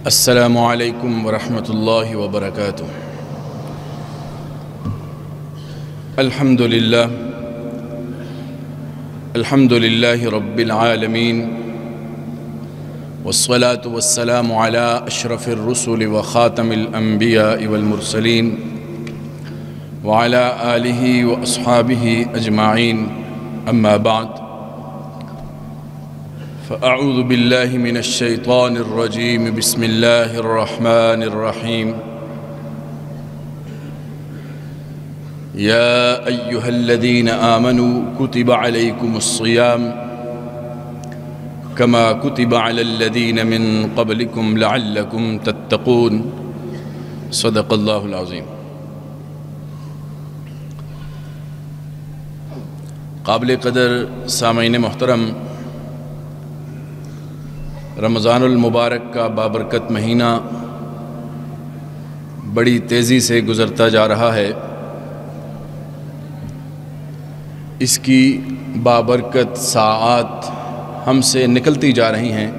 السلام علیکم ورحمۃ اللہ وبرکاتہ۔ الحمد للہ رب العالمین، والصلاة والسلام علی اشرف الرسل وخاتم الانبیاء والمرسلین وعلی آلہ واصحابہ اجمعین، اما بعد فأعوذ باللہ من الشیطان الرجیم، بسم اللہ الرحمن الرحیم۔ یا ایہا الذین آمنوا کتب علیکم الصیام کما کتب علی الذین من قبلکم لعلکم تتقون، صدق اللہ العظیم۔ قابل قدر سامعین محترم، رمضان المبارک کا بابرکت مہینہ بڑی تیزی سے گزرتا جا رہا ہے۔ اس کی بابرکت ساعات ہم سے نکلتی جا رہی ہیں۔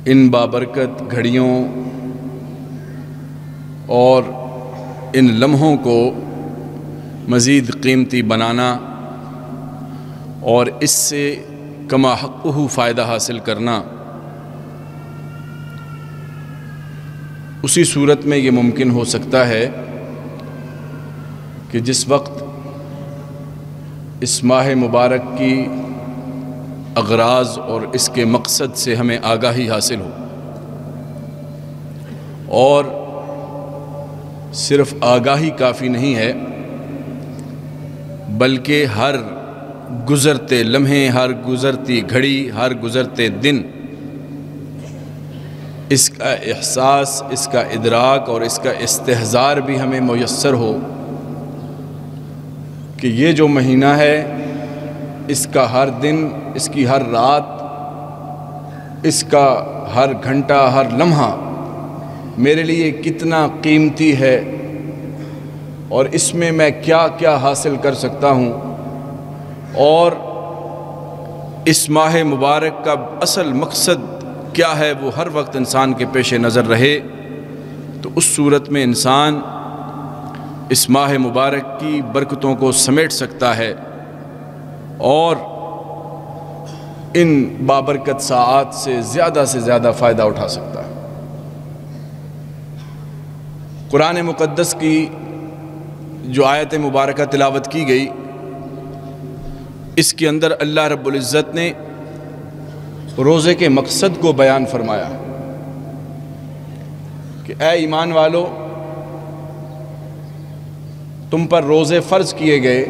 ان بابرکت گھڑیوں اور ان لمحوں کو مزید قیمتی بنانا اور اس سے کما حقہ فائدہ حاصل کرنا، اسی صورت میں یہ ممکن ہو سکتا ہے کہ جس وقت اس ماہ مبارک کی اغراض اور اس کے مقصد سے ہمیں آگاہی حاصل ہو، اور صرف آگاہی کافی نہیں ہے بلکہ ہر گزرتے لمحے، ہر گزرتی گھڑی، ہر گزرتے دن اس کا احساس، اس کا ادراک اور اس کا استحضار بھی ہمیں میسر ہو کہ یہ جو مہینہ ہے، اس کا ہر دن، اس کی ہر رات، اس کا ہر گھنٹہ، ہر لمحہ میرے لیے کتنا قیمتی ہے، اور اس میں میں کیا کیا حاصل کر سکتا ہوں، اور اس ماہ مبارک کا اصل مقصد کیا ہے وہ ہر وقت انسان کے پیش نظر رہے، تو اس صورت میں انسان اس ماہ مبارک کی برکتوں کو سمیٹ سکتا ہے اور ان بابرکت ساعات سے زیادہ فائدہ اٹھا سکتا ہے۔ قرآن مقدس کی جو آیت مبارکہ تلاوت کی گئی، اس کے اندر اللہ رب العزت نے روزے کے مقصد کو بیان فرمایا کہ اے ایمان والو، تم پر روزے فرض کیے گئے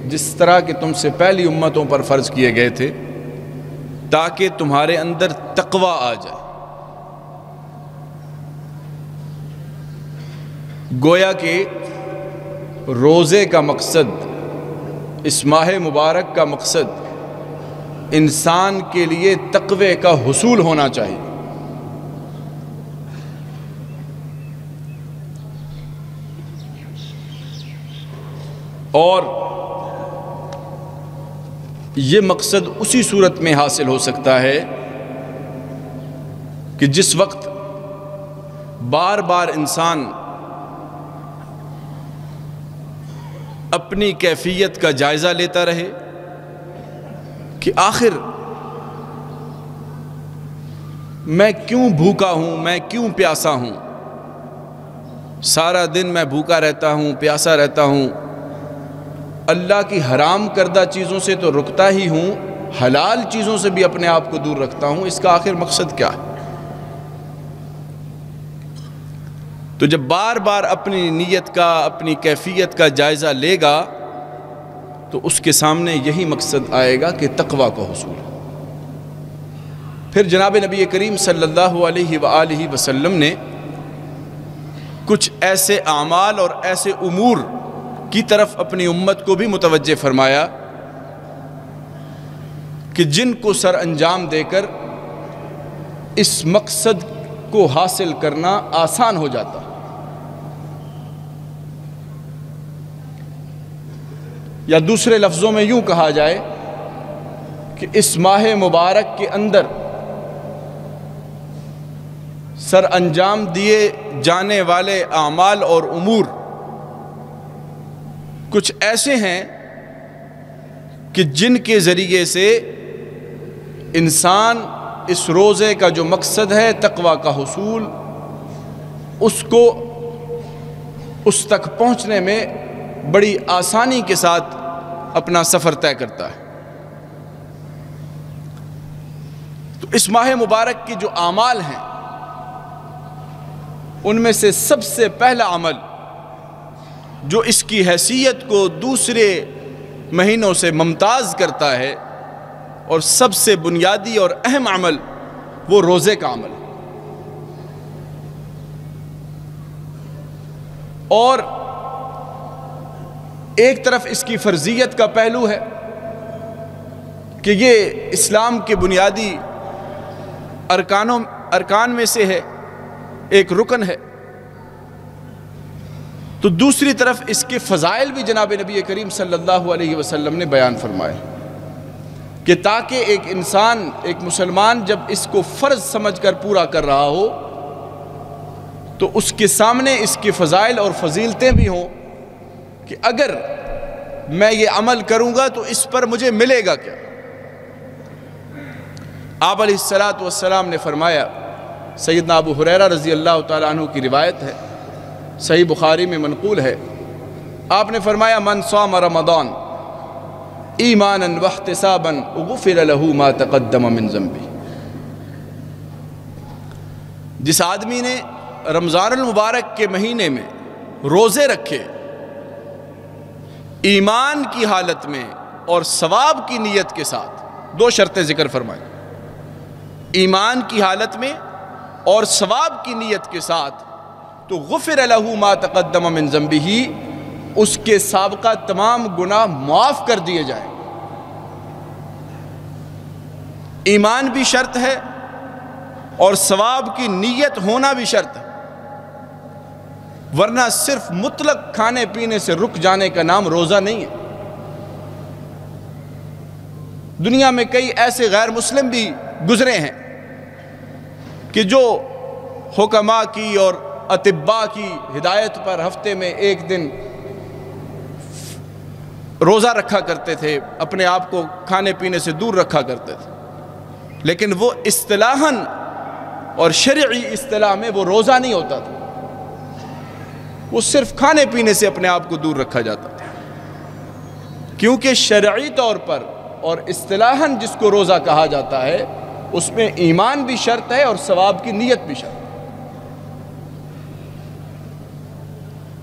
جس طرح کہ تم سے پہلی امتوں پر فرض کیے گئے تھے، تاکہ تمہارے اندر تقوی آ جائے۔ گویا کہ روزے کا مقصد، اس ماہ مبارک کا مقصد انسان کے لیے تقوی کا حصول ہونا چاہیے۔ اور یہ مقصد اسی صورت میں حاصل ہو سکتا ہے کہ جس وقت بار بار انسان اپنی کیفیت کا جائزہ لیتا رہے کہ آخر میں کیوں بھوکا ہوں، میں کیوں پیاسا ہوں، سارا دن میں بھوکا رہتا ہوں، پیاسا رہتا ہوں، اللہ کی حرام کردہ چیزوں سے تو رکتا ہی ہوں، حلال چیزوں سے بھی اپنے آپ کو دور رکھتا ہوں، اس کا آخر مقصد کیا ہے؟ تو جب بار بار اپنی نیت کا، اپنی کیفیت کا جائزہ لے گا تو اس کے سامنے یہی مقصد آئے گا کہ تقوی کا حصول۔ پھر جناب نبی کریم صلی اللہ علیہ وآلہ وسلم نے کچھ ایسے اعمال اور ایسے امور کی طرف اپنی امت کو بھی متوجہ فرمایا کہ جن کو سر انجام دے کر اس مقصد کو حاصل کرنا آسان ہو جاتا۔ یا دوسرے لفظوں میں یوں کہا جائے کہ اس ماہ مبارک کے اندر سر انجام دیے جانے والے اعمال اور امور کچھ ایسے ہیں کہ جن کے ذریعے سے انسان اس روزے کا جو مقصد ہے تقویٰ کا حصول، اس کو اس تک پہنچنے میں بڑی آسانی کے ساتھ اپنا سفر طے کرتا ہے۔ تو اس ماہ مبارک کی جو اعمال ہیں ان میں سے سب سے پہلا عمل جو اس کی حیثیت کو دوسرے مہینوں سے ممتاز کرتا ہے اور سب سے بنیادی اور اہم عمل وہ روزے کا عمل ہے۔ اور ایک طرف اس کی فرضیت کا پہلو ہے کہ یہ اسلام کے بنیادی ارکان میں سے ہے، ایک رکن ہے، تو دوسری طرف اس کے فضائل بھی جناب نبی کریم صلی اللہ علیہ وسلم نے بیان فرمائے کہ تاکہ ایک انسان، ایک مسلمان جب اس کو فرض سمجھ کر پورا کر رہا ہو تو اس کے سامنے اس کے فضائل اور فضیلتیں بھی ہوں کہ اگر میں یہ عمل کروں گا تو اس پر مجھے ملے گا کیا۔ آپ علیہ السلام نے فرمایا، سیدنا ابو ہریرہ رضی اللہ تعالیٰ عنہ کی روایت ہے، صحیح بخاری میں منقول ہے، آپ نے فرمایا من صام رمضان ایمانا واحتسابا غفر له ما تقدم من ذنبه، جس آدمی نے رمضان المبارک کے مہینے میں روزے رکھے ایمان کی حالت میں اور ثواب کی نیت کے ساتھ، دو شرطیں ذکر فرمائیں، ایمان کی حالت میں اور ثواب کی نیت کے ساتھ، تو غفر له ما تقدم من ذنبه، اس کے سابقہ تمام گناہ معاف کر دیے جائیں۔ ایمان بھی شرط ہے اور ثواب کی نیت ہونا بھی شرط ہے، ورنہ صرف مطلق کھانے پینے سے رک جانے کا نام روزہ نہیں ہے۔ دنیا میں کئی ایسے غیر مسلم بھی گزرے ہیں کہ جو حکماء کی اور اطباء کی ہدایت پر ہفتے میں ایک دن روزہ رکھا کرتے تھے، اپنے آپ کو کھانے پینے سے دور رکھا کرتے تھے، لیکن وہ اصطلاحاً اور شرعی اصطلاح میں وہ روزہ نہیں ہوتا تھا، وہ صرف کھانے پینے سے اپنے آپ کو دور رکھا جاتا تھا، کیونکہ شرعی طور پر اور اصطلاحاً جس کو روزہ کہا جاتا ہے اس میں ایمان بھی شرط ہے اور ثواب کی نیت بھی شرط ہے۔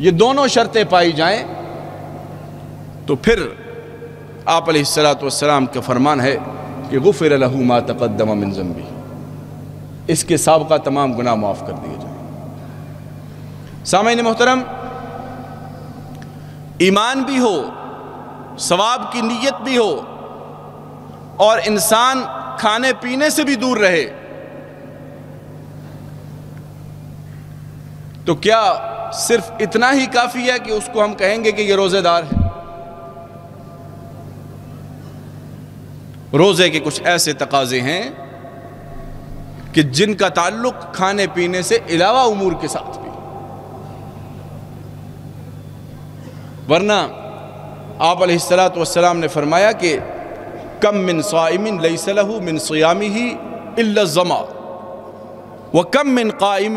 یہ دونوں شرطیں پائی جائیں تو پھر آپ علیہ السلام کا فرمان ہے کہ غفر له ما تقدم من ذنبه، اس کے سابقہ تمام گناہ معاف کر دیے جائیں۔ سامعین محترم، ایمان بھی ہو، ثواب کی نیت بھی ہو اور انسان کھانے پینے سے بھی دور رہے تو کیا صرف اتنا ہی کافی ہے کہ اس کو ہم کہیں گے کہ یہ روزے دار ہے؟ روزے کے کچھ ایسے تقاضے ہیں کہ جن کا تعلق کھانے پینے سے علاوہ امور کے ساتھ بھی، ورنہ آپ علیہ السلام نے فرمایا کہ کم من صائم لیس له من صیامہ الا الظما وکم من قائم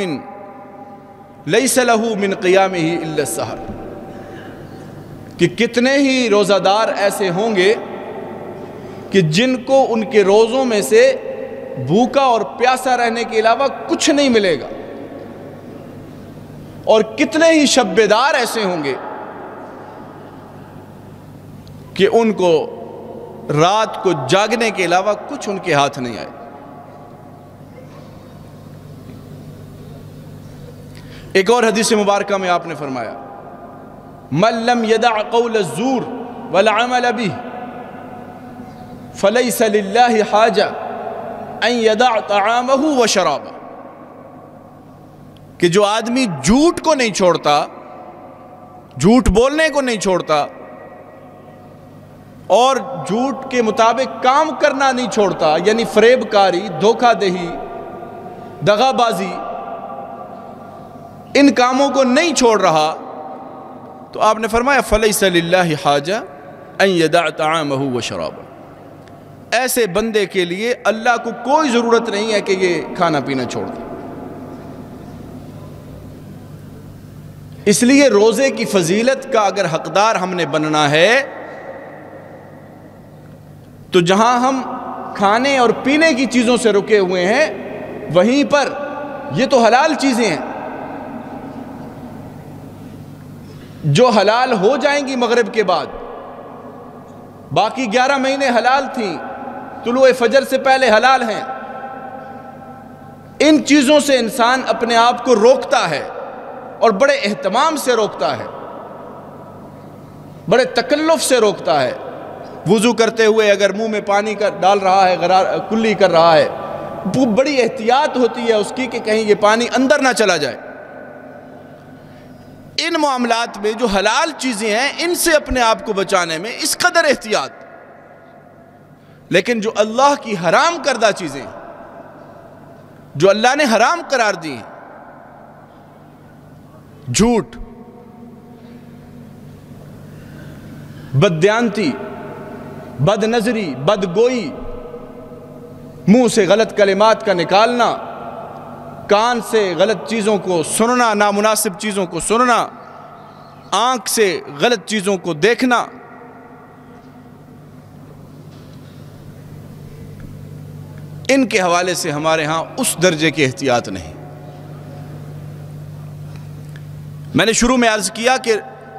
لیس له من قیامہ الا السحر، کہ کتنے ہی روزہ دار ایسے ہوں گے کہ جن کو ان کے روزوں میں سے بھوکا اور پیاسا رہنے کے علاوہ کچھ نہیں ملے گا، اور کتنے ہی شب بیدار ایسے ہوں گے کہ ان کو رات کو جاگنے کے علاوہ کچھ ان کے ہاتھ نہیں آئے۔ ایک اور حدیث مبارکہ میں آپ نے فرمایا من لم يدع قول الزور والعمل به فليس لله حاجة ان يدع طعامه وشرابه، کہ جو آدمی جھوٹ کو نہیں چھوڑتا، جھوٹ بولنے کو نہیں چھوڑتا اور جھوٹ کے مطابق کام کرنا نہیں چھوڑتا، یعنی فریب کاری، دھوکہ دہی، دغا بازی، ان کاموں کو نہیں چھوڑ رہا تو آپ نے فرمایا فَلَيْسَ لِلَّهِ حَاجَةٌ أَن يَدَعَ طَعَامَهُ وَشَرَابَهُ، ایسے بندے کے لیے اللہ کو کوئی ضرورت نہیں ہے کہ یہ کھانا پینا چھوڑ دے۔ اس لیے روزے کی فضیلت کا اگر حقدار ہم نے بننا ہے تو جہاں ہم کھانے اور پینے کی چیزوں سے رکے ہوئے ہیں وہیں پر یہ تو حلال چیزیں ہیں جو حلال ہو جائیں گی مغرب کے بعد، باقی 11 مہینے حلال تھیں، طلوع فجر سے پہلے حلال ہیں۔ ان چیزوں سے انسان اپنے آپ کو روکتا ہے اور بڑے اہتمام سے روکتا ہے، بڑے تکلف سے روکتا ہے۔ وضو کرتے ہوئے اگر منہ میں پانی ڈال رہا ہے، کلی کر رہا ہے، بڑی احتیاط ہوتی ہے اس کی کہ کہیں یہ پانی اندر نہ چلا جائے۔ ان معاملات میں جو حلال چیزیں ہیں ان سے اپنے آپ کو بچانے میں اس قدر احتیاط، لیکن جو اللہ کی حرام کردہ چیزیں جو اللہ نے حرام قرار دی ہیں، جھوٹ، بددیانتی، بد نظری، بد گوئی، منہ سے غلط کلمات کا نکالنا، کان سے غلط چیزوں کو سننا، نامناسب چیزوں کو سننا، آنکھ سے غلط چیزوں کو دیکھنا، ان کے حوالے سے ہمارے ہاں اس درجے کی احتیاط نہیں۔ میں نے شروع میں عرض کیا کہ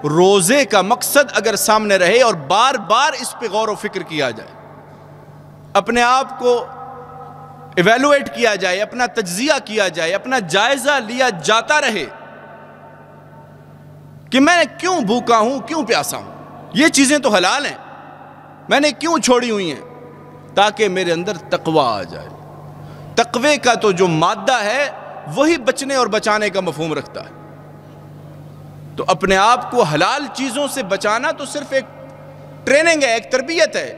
روزے کا مقصد اگر سامنے رہے اور بار بار اس پہ غور و فکر کیا جائے، اپنے آپ کو ایویلویٹ کیا جائے، اپنا تجزیہ کیا جائے، اپنا جائزہ لیا جاتا رہے کہ میں کیوں بھوکا ہوں، کیوں پیاسا ہوں، یہ چیزیں تو حلال ہیں، میں نے کیوں چھوڑی ہوئی ہیں، تاکہ میرے اندر تقوی آ جائے۔ تقوی کا تو جو مادہ ہے وہی بچنے اور بچانے کا مفہوم رکھتا ہے۔ تو اپنے آپ کو حلال چیزوں سے بچانا تو صرف ایک ٹریننگ ہے، ایک تربیت ہے،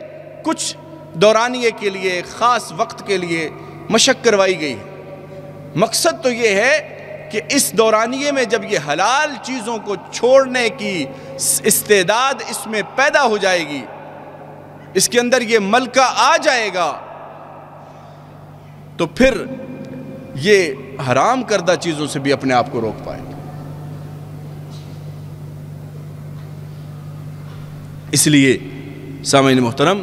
کچھ دورانیے کے لیے، خاص وقت کے لیے مشق کروائی گئی ہے۔ مقصد تو یہ ہے کہ اس دورانیے میں جب یہ حلال چیزوں کو چھوڑنے کی استعداد اس میں پیدا ہو جائے گی، اس کے اندر یہ ملکہ آ جائے گا، تو پھر یہ حرام کردہ چیزوں سے بھی اپنے آپ کو روک پائے گا۔ اس لیے سامعین محترم،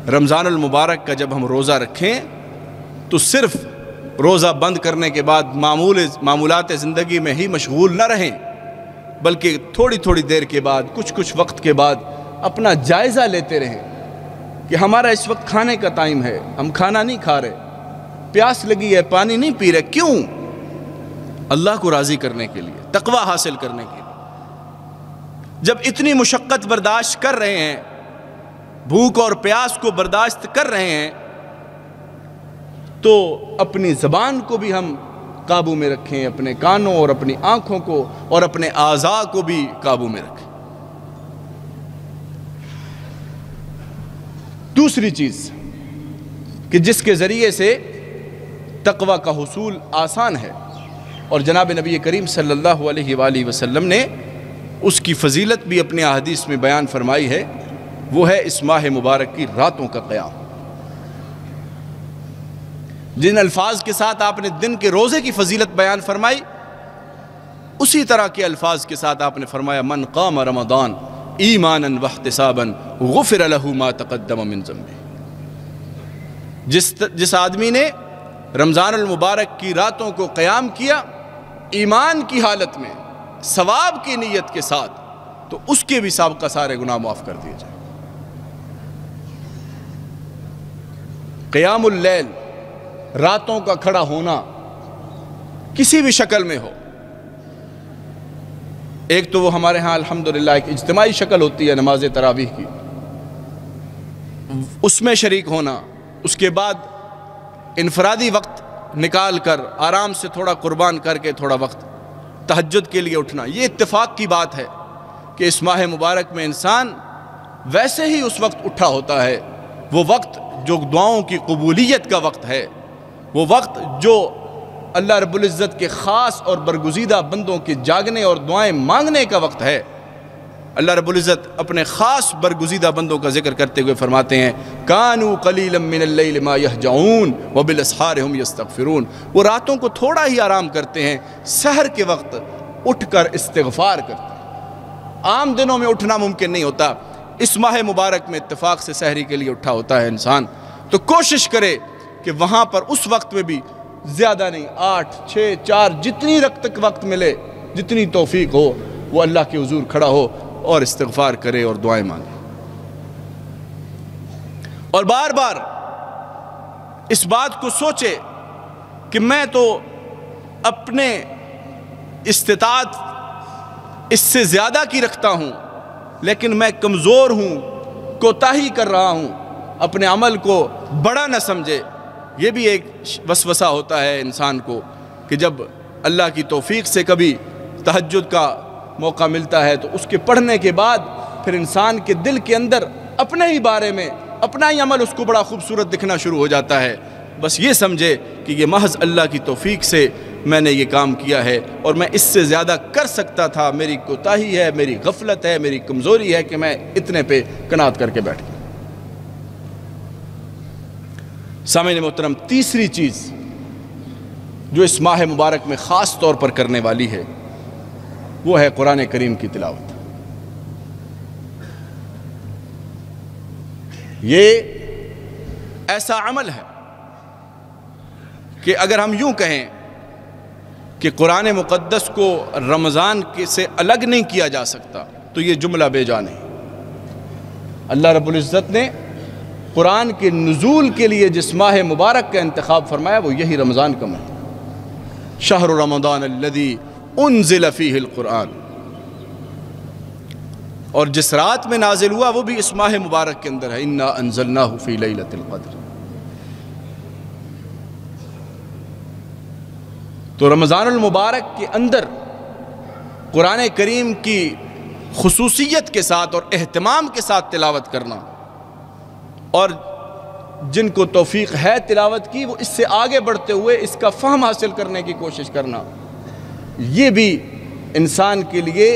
رمضان المبارک کا جب ہم روزہ رکھیں تو صرف روزہ بند کرنے کے بعد معمولات زندگی میں ہی مشغول نہ رہیں، بلکہ تھوڑی تھوڑی دیر کے بعد، کچھ وقت کے بعد اپنا جائزہ لیتے رہیں کہ ہمارا اس وقت کھانے کا ٹائم ہے، ہم کھانا نہیں کھا رہے، پیاس لگی ہے، پانی نہیں پی رہے، کیوں؟ اللہ کو راضی کرنے کے لیے، تقوی حاصل کرنے کے لیے۔ جب اتنی مشقت برداشت کر رہے ہیں، بھوک اور پیاس کو برداشت کر رہے ہیں، تو اپنی زبان کو بھی ہم قابو میں رکھیں، اپنے کانوں اور اپنی آنکھوں کو اور اپنے اعضاء کو بھی قابو میں رکھیں۔ دوسری چیز کہ جس کے ذریعے سے تقوی کا حصول آسان ہے اور جناب نبی کریم صلی اللہ علیہ وآلہ وسلم نے اس کی فضیلت بھی اپنے احادیث میں بیان فرمائی ہے، وہ ہے اس ماہ مبارک کی راتوں کا قیام۔ جن الفاظ کے ساتھ آپ نے دن کے روزے کی فضیلت بیان فرمائی، اسی طرح کے الفاظ کے ساتھ آپ نے فرمایا من قام رمضان ایمانا واحتسابا غفر له ما تقدم من ذنبه۔ جس آدمی نے رمضان المبارک کی راتوں کو قیام کیا ایمان کی حالت میں، ثواب کی نیت کے ساتھ، تو اس کے بھی سابقہ سارے گناہ معاف کر دیے جائیں۔ قیام اللیل، راتوں کا کھڑا ہونا کسی بھی شکل میں ہو، ایک تو وہ ہمارے ہاں الحمدللہ ایک اجتماعی شکل ہوتی ہے نماز تراویح کی، اس میں شریک ہونا، اس کے بعد انفرادی وقت نکال کر آرام سے تھوڑا قربان کر کے تھوڑا وقت تہجد کے لیے اٹھنا، یہ اتفاق کی بات ہے کہ اس ماہ مبارک میں انسان ویسے ہی اس وقت اٹھا ہوتا ہے، وہ وقت جو دعاؤں کی قبولیت کا وقت ہے، وہ وقت جو اللہ رب العزت کے خاص اور برگزیدہ بندوں کے جاگنے اور دعائیں مانگنے کا وقت ہے۔ اللہ رب العزت اپنے خاص برگزیدہ بندوں کا ذکر کرتے ہوئے فرماتے ہیں کانوا قلیلا من اللیل ما یہجعون وبالاسحار ہم یستغفرون، وہ راتوں کو تھوڑا ہی آرام کرتے ہیں، سحر کے وقت اٹھ کر استغفار کرتے ہیں۔ عام دنوں میں اٹھنا ممکن نہیں ہوتا، اس ماہ مبارک میں اتفاق سے سحری کے لیے اٹھا ہوتا ہے انسان، تو کوشش کرے کہ وہاں پر اس وقت میں بھی زیادہ نہیں، 8 6 4 جتنی تک وقت ملے، جتنی توفیق ہو، وہ اللہ کے حضور کھڑا ہو اور استغفار کرے اور دعائیں مانگے، اور بار بار اس بات کو سوچے کہ میں تو اپنے استطاعت اس سے زیادہ کی رکھتا ہوں، لیکن میں کمزور ہوں، کوتاہی کر رہا ہوں، اپنے عمل کو بڑا نہ سمجھے۔ یہ بھی ایک وسوسہ ہوتا ہے انسان کو کہ جب اللہ کی توفیق سے کبھی تہجد کا موقع ملتا ہے تو اس کے پڑھنے کے بعد پھر انسان کے دل کے اندر اپنے ہی بارے میں اپنا ہی عمل اس کو بڑا خوبصورت دکھنا شروع ہو جاتا ہے۔ بس یہ سمجھے کہ یہ محض اللہ کی توفیق سے میں نے یہ کام کیا ہے، اور میں اس سے زیادہ کر سکتا تھا، میری کوتاہی ہے، میری غفلت ہے، میری کمزوری ہے کہ میں اتنے پہ قناعت کر کے بیٹھ گیا۔ سامعین محترم، تیسری چیز جو اس ماہ مبارک میں خاص طور پر کرنے والی ہے وہ ہے قرآن کریم کی تلاوت۔ یہ ایسا عمل ہے کہ اگر ہم یوں کہیں کہ قرآن مقدس کو رمضان سے الگ نہیں کیا جا سکتا تو یہ جملہ بے جا نہیں۔ اللہ رب العزت نے قرآن کے نزول کے لیے جس ماہ مبارک کا انتخاب فرمایا وہ یہی رمضان کا ماہ، شہر رمضان الذی انزل فیہ القرآن، اور جس رات میں نازل ہوا وہ بھی اس ماہ مبارک کے اندر ہے، انا انزلناہ فی لیلۃ القدر۔ تو رمضان المبارک کے اندر قرآن کریم کی خصوصیت کے ساتھ اور اہتمام کے ساتھ تلاوت کرنا، اور جن کو توفیق ہے تلاوت کی وہ اس سے آگے بڑھتے ہوئے اس کا فہم حاصل کرنے کی کوشش کرنا، یہ بھی انسان کے لیے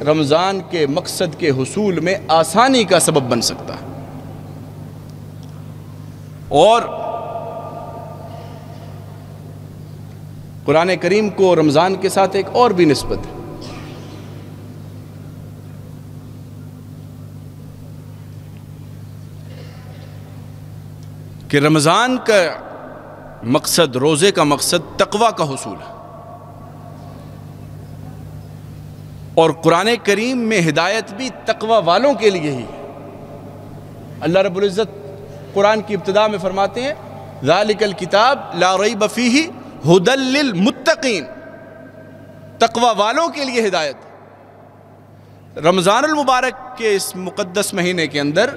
رمضان کے مقصد کے حصول میں آسانی کا سبب بن سکتا ہے۔ اور قرآن کریم کو رمضان کے ساتھ ایک اور بھی نسبت ہے، کہ رمضان کا مقصد، روزے کا مقصد تقوی کا حصول ہے، اور قرآن کریم میں ہدایت بھی تقوی والوں کے لیے ہی ہے۔ اللہ رب العزت قرآن کی ابتدا میں فرماتے ہیں ذالک الکتاب لا ریب فیہ ھدی للمتقین، تقوی والوں کے لیے ہدایت۔ رمضان المبارک کے اس مقدس مہینے کے اندر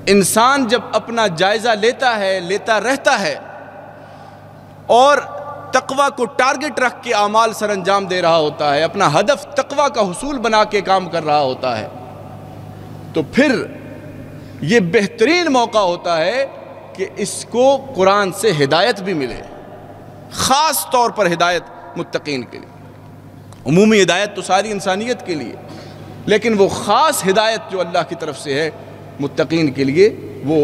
انسان جب اپنا جائزہ لیتا رہتا ہے اور تقوی کو ٹارگٹ رکھ کے اعمال سر انجام دے رہا ہوتا ہے، اپنا ہدف تقوی کا حصول بنا کے کام کر رہا ہوتا ہے، تو پھر یہ بہترین موقع ہوتا ہے کہ اس کو قرآن سے ہدایت بھی ملے، خاص طور پر ہدایت متقین کے لیے۔ عمومی ہدایت تو ساری انسانیت کے لیے، لیکن وہ خاص ہدایت جو اللہ کی طرف سے ہے متقین کے لیے، وہ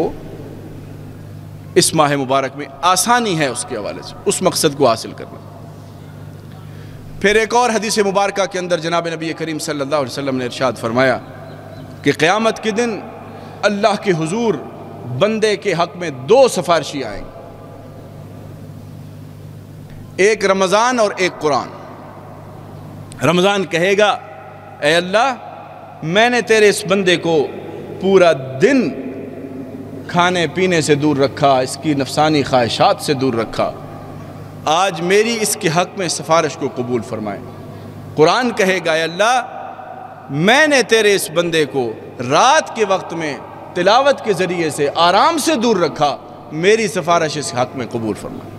اس ماہ مبارک میں آسانی ہے اس کے حوالے سے اس مقصد کو حاصل کرنا۔ پھر ایک اور حدیث مبارکہ کے اندر جناب نبی کریم صلی اللہ علیہ وسلم نے ارشاد فرمایا کہ قیامت کے دن اللہ کے حضور بندے کے حق میں 2 سفارشی آئیں گے، ایک رمضان اور ایک قرآن۔ رمضان کہے گا اے اللہ، میں نے تیرے اس بندے کو پورا دن کھانے پینے سے دور رکھا، اس کی نفسانی خواہشات سے دور رکھا، آج میری اس کے حق میں سفارش کو قبول فرمائے۔ قرآن کہے گا اے اللہ، میں نے تیرے اس بندے کو رات کے وقت میں تلاوت کے ذریعے سے آرام سے دور رکھا، میری سفارش اس حق میں قبول فرمائے۔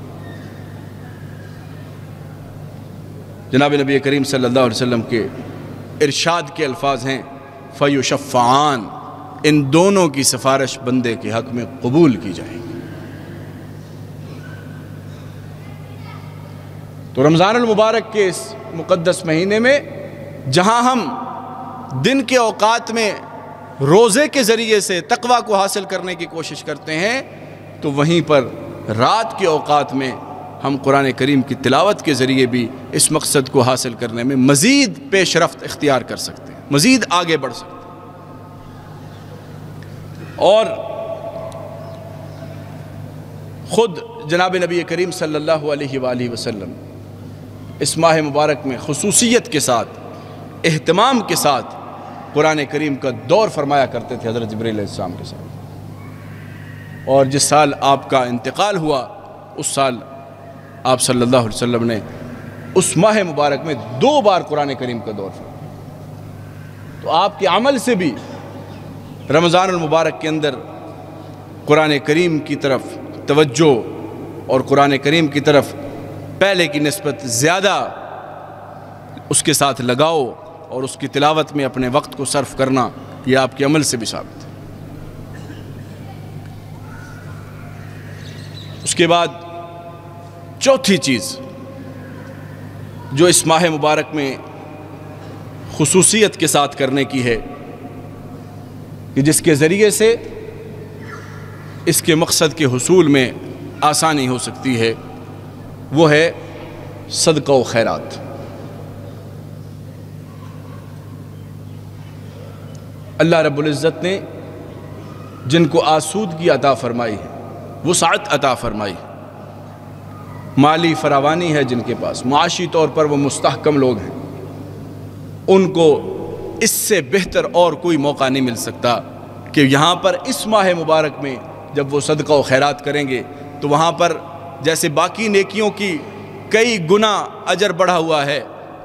جناب نبی کریم صلی اللہ علیہ وسلم کے ارشاد کے الفاظ ہیں فَيُشَفَّعَانِ، ان دونوں کی سفارش بندے کے حق میں قبول کی جائے گی۔ تو رمضان المبارک کے اس مقدس مہینے میں جہاں ہم دن کے اوقات میں روزے کے ذریعے سے تقویٰ کو حاصل کرنے کی کوشش کرتے ہیں، تو وہیں پر رات کے اوقات میں ہم قرآن کریم کی تلاوت کے ذریعے بھی اس مقصد کو حاصل کرنے میں مزید پیش رفت اختیار کر سکتے ہیں، مزید آگے بڑھ سکتے ہیں۔ اور خود جناب نبی کریم صلی اللہ علیہ وآلہ وسلم اس ماہ مبارک میں خصوصیت کے ساتھ، اہتمام کے ساتھ قرآن کریم کا دور فرمایا کرتے تھے حضرت جبرائیل علیہ السلام کے ساتھ۔ اور جس سال آپ کا انتقال ہوا اس سال آپ صلی اللہ علیہ وسلم نے اس ماہ مبارک میں 2 بار قرآن کریم کا دور فرمایا۔ تو آپ کے عمل سے بھی رمضان المبارک کے اندر قرآن کریم کی طرف توجہ اور قرآن کریم کی طرف پہلے کی نسبت زیادہ اس کے ساتھ لگاؤ اور اس کی تلاوت میں اپنے وقت کو صرف کرنا، یہ آپ کے عمل سے بھی ثابت ہے۔ اس کے بعد چوتھی چیز جو اس ماہ مبارک میں خصوصیت کے ساتھ کرنے کی ہے کہ جس کے ذریعے سے اس کے مقصد کے حصول میں آسانی ہو سکتی ہے، وہ ہے صدقہ و خیرات۔ اللہ رب العزت نے جن کو آسودگی عطا فرمائی ہے، وسعت عطا فرمائی ہے، مالی فراوانی ہے، جن کے پاس معاشی طور پر وہ مستحکم لوگ ہیں، ان کو اس سے بہتر اور کوئی موقع نہیں مل سکتا کہ یہاں پر اس ماہ مبارک میں جب وہ صدقہ و خیرات کریں گے تو وہاں پر جیسے باقی نیکیوں کی کئی گنا اجر بڑھا ہوا ہے،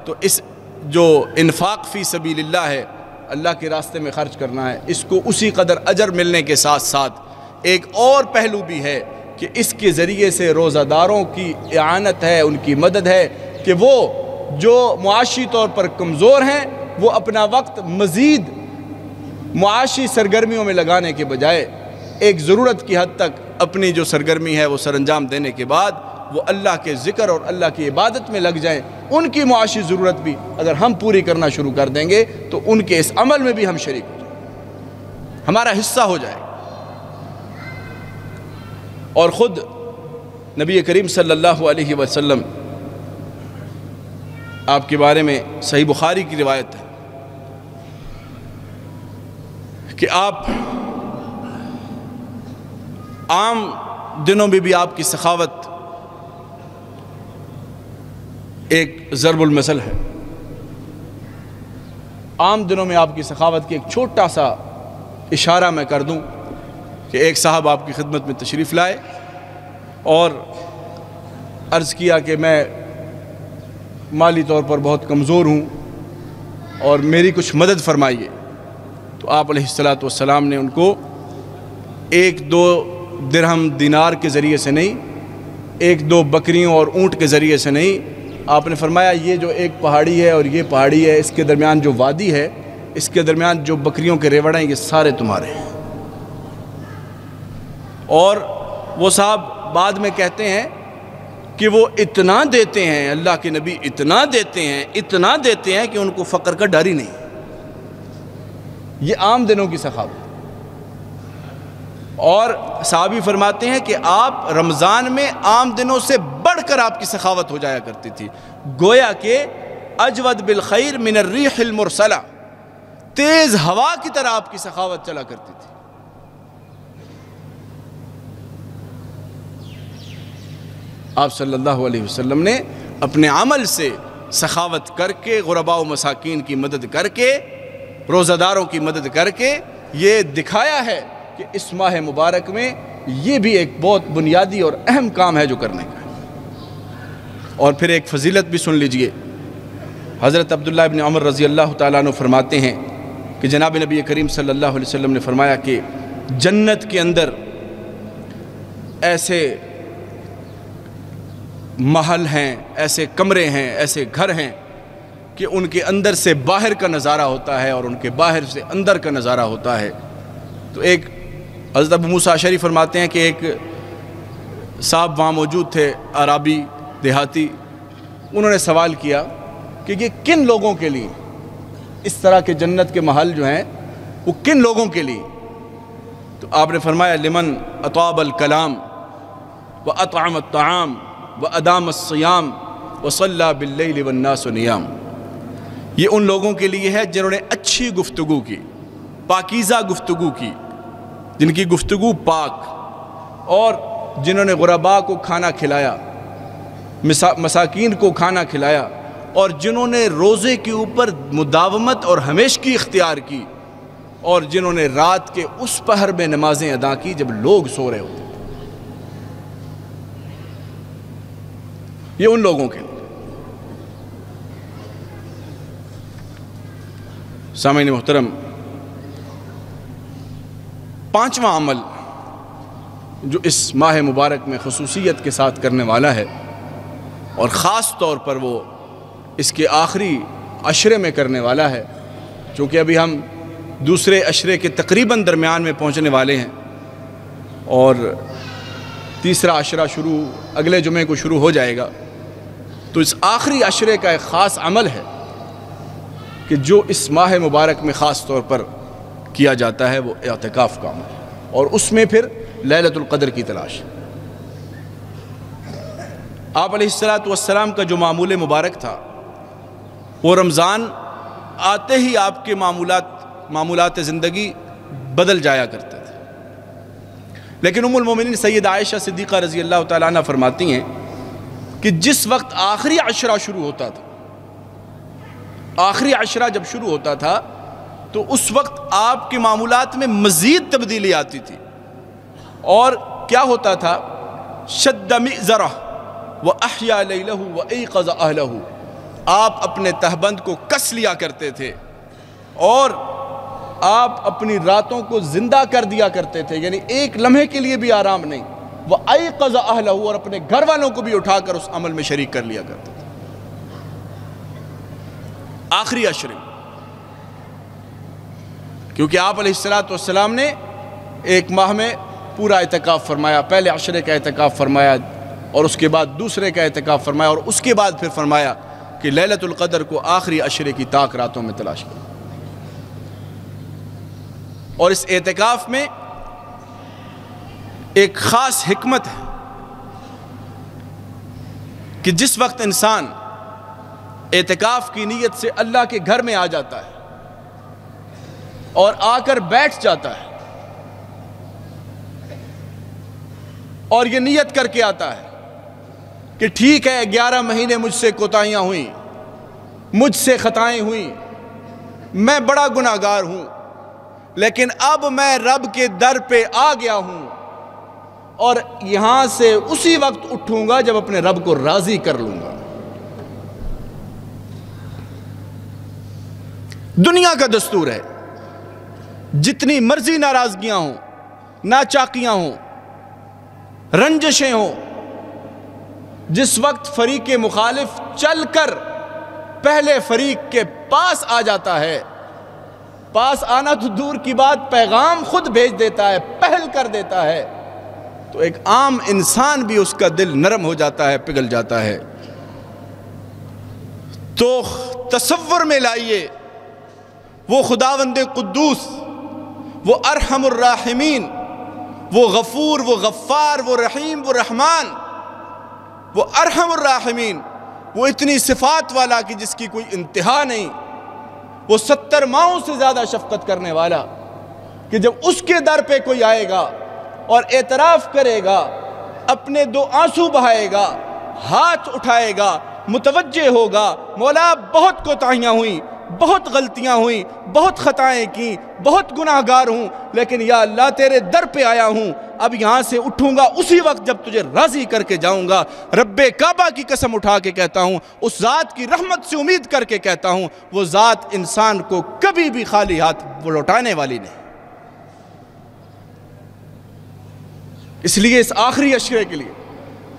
تو اس جو انفاق فی سبیل اللہ ہے، اللہ کے راستے میں خرچ کرنا ہے، اس کو اسی قدر اجر ملنے کے ساتھ ساتھ ایک اور پہلو بھی ہے کہ اس کے ذریعے سے روزہ داروں کی اعانت ہے، ان کی مدد ہے کہ وہ جو معاشی طور پر کمزور ہیں وہ اپنا وقت مزید معاشی سرگرمیوں میں لگانے کے بجائے ایک ضرورت کی حد تک اپنی جو سرگرمی ہے وہ سر انجام دینے کے بعد وہ اللہ کے ذکر اور اللہ کی عبادت میں لگ جائیں۔ ان کی معاشی ضرورت بھی اگر ہم پوری کرنا شروع کر دیں گے تو ان کے اس عمل میں بھی ہم شریک ہو جائیں، ہمارا حصہ ہو جائے۔ اور خود نبی کریم صلی اللہ علیہ وسلم آپ کے بارے میں صحیح بخاری کی روایت ہے کہ آپ عام دنوں میں بھی آپ کی سخاوت ایک ضرب المثل ہے۔ عام دنوں میں آپ کی سخاوت کی ایک چھوٹا سا اشارہ میں کر دوں کہ ایک صاحب آپ کی خدمت میں تشریف لائے اور عرض کیا کہ میں مالی طور پر بہت کمزور ہوں اور میری کچھ مدد فرمائیے، تو آپ علیہ السلام نے ان کو 1-2 درہم دینار کے ذریعے سے نہیں، 1-2 بکریوں اور اونٹ کے ذریعے سے نہیں، آپ نے فرمایا یہ جو ایک پہاڑی ہے اور یہ پہاڑی ہے، اس کے درمیان جو وادی ہے، اس کے درمیان جو بکریوں کے ریوڑ ہیں، یہ سارے تمہارے ہیں۔ اور وہ صاحب بعد میں کہتے ہیں کہ وہ اتنا دیتے ہیں، اللہ کے نبی اتنا دیتے ہیں کہ ان کو فقر کا ڈر ہی نہیں۔ یہ عام دنوں کی سخاوت۔ اور صحابی فرماتے ہیں کہ آپ رمضان میں عام دنوں سے بڑھ کر آپ کی سخاوت ہو جایا کرتی تھی، گویا کہ اجود بالخیر من الریح المرسلہ، تیز ہوا کی طرح آپ کی سخاوت چلا کرتی تھی۔ آپ صلی اللہ علیہ وسلم نے اپنے عمل سے سخاوت کر کے، غرباء و مساکین کی مدد کر کے، روزہ داروں کی مدد کر کے یہ دکھایا ہے کہ اس ماہ مبارک میں یہ بھی ایک بہت بنیادی اور اہم کام ہے جو کرنے کا ہے۔ اور پھر ایک فضیلت بھی سن لیجئے، حضرت عبداللہ ابن عمر رضی اللہ تعالیٰ عنہ فرماتے ہیں کہ جناب نبی کریم صلی اللہ علیہ وسلم نے فرمایا کہ جنت کے اندر ایسے محل ہیں، ایسے کمرے ہیں، ایسے گھر ہیں کہ ان کے اندر سے باہر کا نظارہ ہوتا ہے اور ان کے باہر سے اندر کا نظارہ ہوتا ہے۔ تو ایک حضرت ابو موسیٰ اشعری فرماتے ہیں کہ ایک صاحب وہاں موجود تھے، عربی دیہاتی، انہوں نے سوال کیا کہ یہ کن لوگوں کے لیے، اس طرح کے جنت کے محل جو ہیں وہ کن لوگوں کے لیے؟ تو آپ نے فرمایا لمن اطاب الکلام و اطعم الطعام و ادام الصیام و صلی باللیل والناس نیام. یہ ان لوگوں کے لیے ہے جنہوں نے اچھی گفتگو کی، پاکیزہ گفتگو کی، جن کی گفتگو پاک، اور جنہوں نے غرباء کو کھانا کھلایا، مساکین کو کھانا کھلایا، اور جنہوں نے روزے کے اوپر مداومت اور ہمیشگی اختیار کی، اور جنہوں نے رات کے اس پہر میں نمازیں ادا کی جب لوگ سو رہے ہوتے. یہ ان لوگوں کے لیے. سامعین محترم، پانچواں عمل جو اس ماہ مبارک میں خصوصیت کے ساتھ کرنے والا ہے، اور خاص طور پر وہ اس کے آخری عشرے میں کرنے والا ہے، چونکہ ابھی ہم دوسرے عشرے کے تقریباً درمیان میں پہنچنے والے ہیں اور تیسرا عشرہ اگلے جمعے کو شروع ہو جائے گا. تو اس آخری عشرے کا ایک خاص عمل ہے کہ جو اس ماہ مبارک میں خاص طور پر کیا جاتا ہے، وہ اعتکاف کا عمل ہے، اور اس میں پھر لیلۃ القدر کی تلاش. آپ علیہ السلام کا جو معمول مبارک تھا، وہ رمضان آتے ہی آپ کے معمولات زندگی بدل جایا کرتے تھے. لیکن ام المومنین سید عائشہ صدیقہ رضی اللہ تعالیٰ عنہ فرماتی ہیں کہ جس وقت آخری عشرہ شروع ہوتا تھا، آخری عشرہ جب شروع ہوتا تھا تو اس وقت آپ کے معمولات میں مزید تبدیلی آتی تھی. اور کیا ہوتا تھا؟ شد مئزرہ وَأَحْيَا لَيْلَهُ وَأَيْقَظَ أَهْلَهُ. آپ اپنے تہبند کو کس لیا کرتے تھے اور آپ اپنی راتوں کو زندہ کر دیا کرتے تھے، یعنی ایک لمحے کے لیے بھی آرام نہیں. وَأَيْقَظَ أَهْلَهُ، اور اپنے گھر والوں کو بھی اٹھا کر اس عمل میں شریک کر لیا کرتے تھے آخری عشرے. کیونکہ آپ علیہ السلام نے ایک ماہ میں پورا اعتکاف فرمایا، پہلے عشرے کا اعتکاف فرمایا، اور اس کے بعد دوسرے کا اعتکاف فرمایا، اور اس کے بعد پھر فرمایا کہ لیلۃ القدر کو آخری عشرے کی طاق راتوں میں تلاش کرو. اور اس اعتکاف میں ایک خاص حکمت ہے کہ جس وقت انسان اعتکاف کی نیت سے اللہ کے گھر میں آ جاتا ہے اور آ کر بیٹھ جاتا ہے اور یہ نیت کر کے آتا ہے کہ ٹھیک ہے 11 مہینے مجھ سے کوتاہیاں ہوئیں، مجھ سے خطائیں ہوئیں، میں بڑا گناہگار ہوں، لیکن اب میں رب کے در پہ آ گیا ہوں اور یہاں سے اسی وقت اٹھوں گا جب اپنے رب کو راضی کر لوں گا. دنیا کا دستور ہے، جتنی مرضی ناراضگیاں ہوں، ناچاکیاں ہوں، رنجشیں ہوں، جس وقت فریق مخالف چل کر پہلے فریق کے پاس آ جاتا ہے، پاس آنا تو دور کی بات، پیغام خود بھیج دیتا ہے، پہل کر دیتا ہے، تو ایک عام انسان بھی اس کا دل نرم ہو جاتا ہے، پگھل جاتا ہے. تو تصور میں لائیے وہ خداوند قدوس، وہ ارحم الراحمین، وہ غفور، وہ غفار، وہ رحیم، وہ رحمان، وہ ارحم الراحمین، وہ اتنی صفات والا کہ جس کی کوئی انتہا نہیں، وہ 70 ماؤں سے زیادہ شفقت کرنے والا، کہ جب اس کے در پہ کوئی آئے گا اور اعتراف کرے گا، اپنے 2 آنسو بہائے گا، ہاتھ اٹھائے گا، متوجہ ہوگا، مولا بہت کوتاہیاں ہوئیں، بہت غلطیاں ہوئیں، بہت خطائیں کی، بہت گناہگار ہوں، لیکن یا اللہ تیرے در پہ آیا ہوں، اب یہاں سے اٹھوں گا اسی وقت جب تجھے راضی کر کے جاؤں گا. رب کعبہ کی قسم اٹھا کے کہتا ہوں، اس ذات کی رحمت سے امید کر کے کہتا ہوں، وہ ذات انسان کو کبھی بھی خالی ہاتھ لوٹانے والی نہیں. اس لیے اس آخری عشرے کے لیے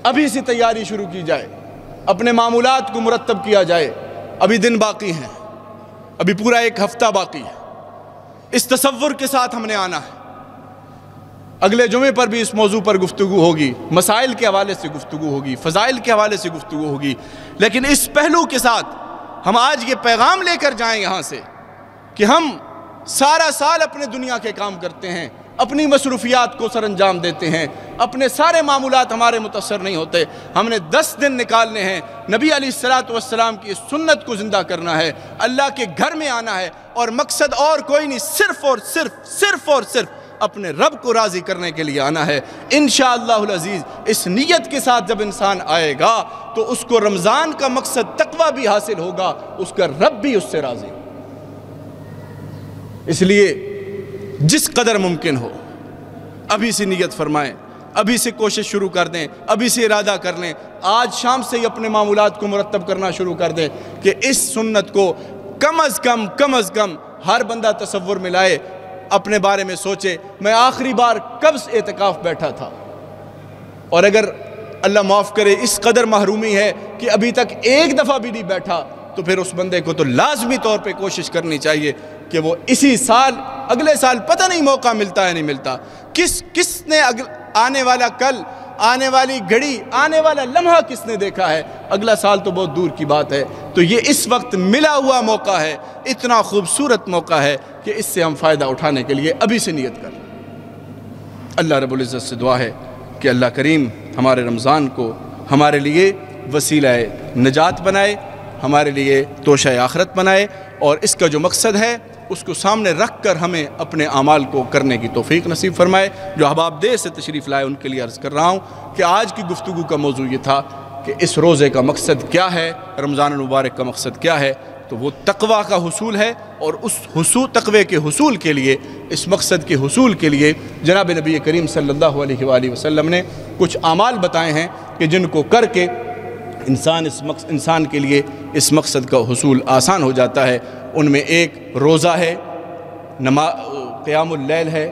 ابھی سے تیاری شروع کی جائے، اپنے معمولات کو مرتب کیا جائے. ابھی دن باقی ہیں، ابھی پورا 1 ہفتہ باقی ہے. اس تصور کے ساتھ ہم نے آنا ہے اگلے جمعے پر بھی اس موضوع پر گفتگو ہوگی، مسائل کے حوالے سے گفتگو ہوگی، فضائل کے حوالے سے گفتگو ہوگی، لیکن اس پہلو کے ساتھ ہم آج یہ پیغام لے کر جائیں یہاں سے کہ ہم سارا سال اپنے دنیا کے کام کرتے ہیں، اپنی مصروفیات کو سر انجام دیتے ہیں، اپنے سارے معمولات ہمارے متاثر نہیں ہوتے، ہم نے 10 دن نکالنے ہیں، نبی علیہ السلام کی اس سنت کو زندہ کرنا ہے، اللہ کے گھر میں آنا ہے، اور مقصد اور کوئی نہیں، صرف اور صرف اپنے رب کو راضی کرنے کے لیے آنا ہے۔ انشاءاللہ العزیز اس نیت کے ساتھ جب انسان آئے گا تو اس کو رمضان کا مقصد تقوی بھی حاصل ہوگا، اس کا رب بھی اس سے راضی ہوگا۔ اس لیے جس قدر ممکن ہو ابھی سے نیت فرمائیں، ابھی سے کوشش شروع کر دیں، ابھی سے ارادہ کر لیں، آج شام سے ہی اپنے معمولات کو مرتب کرنا شروع کر دیں کہ اس سنت کو کم از کم ہر بندہ تصور میں لائے، اپنے بارے میں سوچے میں آخری بار کب سے اعتکاف بیٹھا تھا، اور اگر اللہ معاف کرے اس قدر محرومی ہے کہ ابھی تک ایک دفعہ بھی نہیں بیٹھا، تو پھر اس بندے کو تو لازمی طور پہ کوشش کرنی چاہیے کہ وہ اسی سال، اگلے سال پتہ نہیں موقع ملتا ہے نہیں ملتا، کس نے آنے والا کل، آنے والی گھڑی، آنے والا لمحہ کس نے دیکھا ہے، اگلا سال تو بہت دور کی بات ہے۔ تو یہ اس وقت ملا ہوا موقع ہے، اتنا خوبصورت موقع ہے کہ اس سے ہم فائدہ اٹھانے کے لیے ابھی سے نیت کر لیں۔ اللہ رب العزت سے دعا ہے کہ اللہ کریم ہمارے رمضان کو ہمارے لیے وسیلہ نجات بنائے، ہمارے لیے توشہ آخرت بنائے، اور اس کا جو مقصد ہے اس کو سامنے رکھ کر ہمیں اپنے اعمال کو کرنے کی توفیق نصیب فرمائے۔ جو احباب دیر سے تشریف لائے ان کے لیے عرض کر رہا ہوں کہ آج کی گفتگو کا موضوع یہ تھا کہ اس روزے کا مقصد کیا ہے، رمضان المبارک کا مقصد کیا ہے، تو وہ تقوی کا حصول ہے، اور اس تقوی کے حصول کے لیے، اس مقصد کے حصول کے لیے جناب نبی کریم صلی اللہ علیہ وآلہ وسلم نے کچھ اعمال بتائے ہیں کہ جن کو کر کے انسان کے لیے اس مقصد کا حصول آسان ہو جاتا ہے۔ ان میں ایک روزہ ہے، قیام اللیل ہے،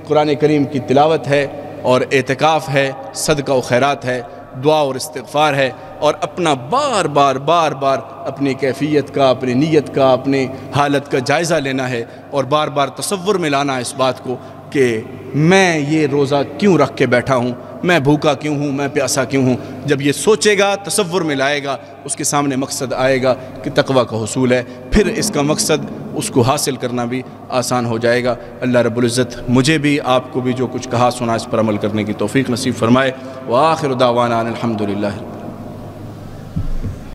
قرآن کریم کی تلاوت ہے، اور اعتکاف ہے، صدقہ و خیرات ہے، دعا اور استغفار ہے، اور اپنا بار بار اپنی کیفیت کا، اپنی نیت کا، اپنی حالت کا جائزہ لینا ہے، اور بار بار تصور میں لانا ہے اس بات کو کہ میں یہ روزہ کیوں رکھ کے بیٹھا ہوں، میں بھوکا کیوں ہوں، میں پیاسا کیوں ہوں۔ جب یہ سوچے گا، تصور میں لائے گا، اس کے سامنے مقصد آئے گا کہ تقوی کا حصول ہے، پھر اس کا مقصد اس کو حاصل کرنا بھی آسان ہو جائے گا۔ اللہ رب العزت مجھے بھی آپ کو بھی جو کچھ کہا سنا اس پر عمل کرنے کی توفیق نصیب فرمائے۔ وآخر دعوانا الحمدللہ۔